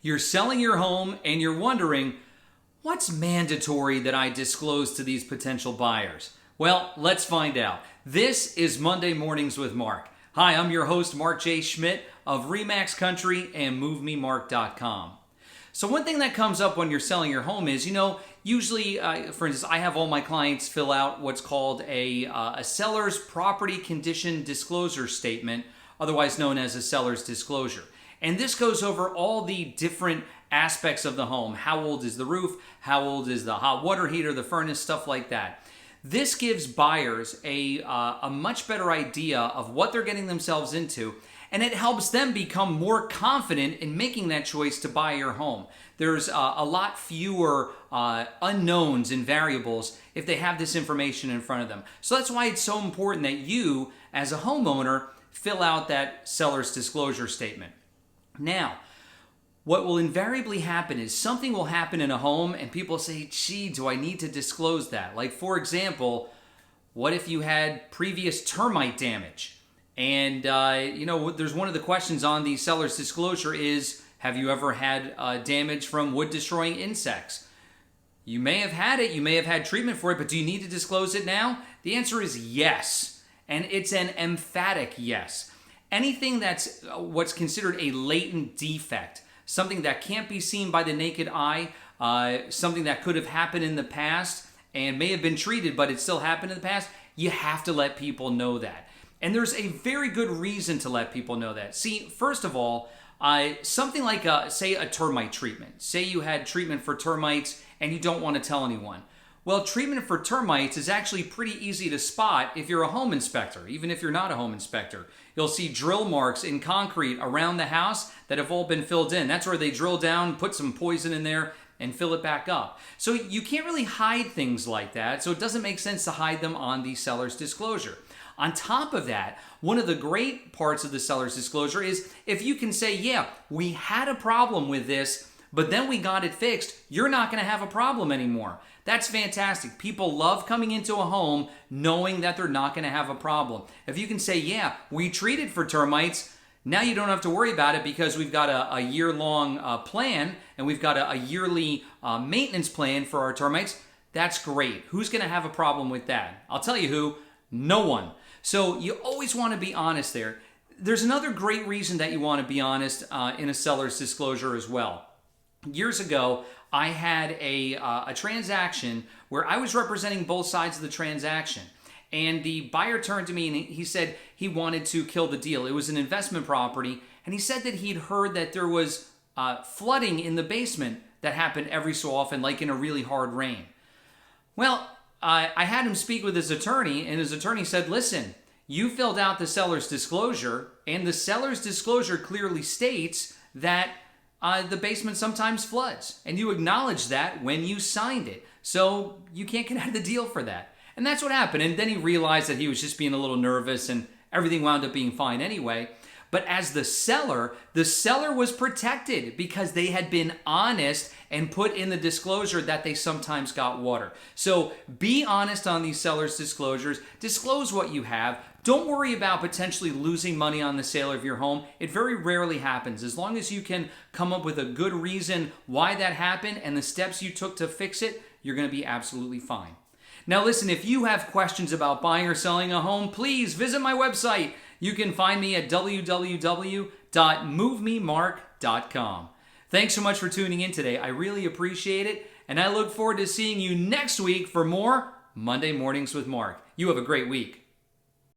You're selling your home and you're wondering, what's mandatory that I disclose to these potential buyers? Well, let's find out. This is Monday Mornings with Mark. Hi, I'm your host, Mark J. Schmidt of Remax Country and MoveMeMark.com. So one thing that comes up when you're selling your home is, usually, for instance, I have all my clients fill out what's called a seller's property condition disclosure statement, otherwise known as a seller's disclosure. And this goes over all the different aspects of the home. How old is the roof? How old is the hot water heater, the furnace, stuff like that. This gives buyers a much better idea of what they're getting themselves into, and it helps them become more confident in making that choice to buy your home. There's a lot fewer unknowns and variables if they have this information in front of them. So that's why it's so important that you, as a homeowner, fill out that seller's disclosure statement. Now, what will invariably happen is something will happen in a home and people say, gee, do I need to disclose that? Like, for example, what if you had previous termite damage? And, there's one of the questions on the seller's disclosure is, have you ever had damage from wood-destroying insects? You may have had it, you may have had treatment for it, but do you need to disclose it now? The answer is yes, and it's an emphatic yes. Anything that's what's considered a latent defect, something that can't be seen by the naked eye, something that could have happened in the past and may have been treated, but it still happened in the past, you have to let people know that. And there's a very good reason to let people know that. See, first of all, something like, say, a termite treatment. Say you had treatment for termites and you don't want to tell anyone. Well, treatment for termites is actually pretty easy to spot if you're a home inspector, even if you're not a home inspector. You'll see drill marks in concrete around the house that have all been filled in. That's where they drill down, put some poison in there, and fill it back up. So you can't really hide things like that, so it doesn't make sense to hide them on the seller's disclosure. On top of that, one of the great parts of the seller's disclosure is if you can say, yeah, we had a problem with this, but then we got it fixed, you're not going to have a problem anymore. That's fantastic. People love coming into a home knowing that they're not going to have a problem. If you can say, yeah, we treated for termites, now you don't have to worry about it because we've got a year-long plan and we've got a yearly maintenance plan for our termites. That's great. Who's going to have a problem with that? I'll tell you who. No one. So you always want to be honest there. There's another great reason that you want to be honest in a seller's disclosure as well. Years ago, I had a transaction where I was representing both sides of the transaction. And the buyer turned to me and he said he wanted to kill the deal. It was an investment property. And he said that he'd heard that there was flooding in the basement that happened every so often, like in a really hard rain. Well, I had him speak with his attorney, and his attorney said, listen, you filled out the seller's disclosure, and the seller's disclosure clearly states that the basement sometimes floods, and you acknowledged that when you signed it. So you can't get out of the deal for that. And that's what happened. And then he realized that he was just being a little nervous, and everything wound up being fine anyway. But as the seller was protected because they had been honest and put in the disclosure that they sometimes got water. So be honest on these seller's disclosures. Disclose what you have. Don't worry about potentially losing money on the sale of your home. It very rarely happens. As long as you can come up with a good reason why that happened and the steps you took to fix it, you're going to be absolutely fine. Now listen, if you have questions about buying or selling a home, please visit my website. You can find me at www.MoveMeMark.com. Thanks so much for tuning in today. I really appreciate it, and I look forward to seeing you next week for more Monday Mornings with Mark. You have a great week.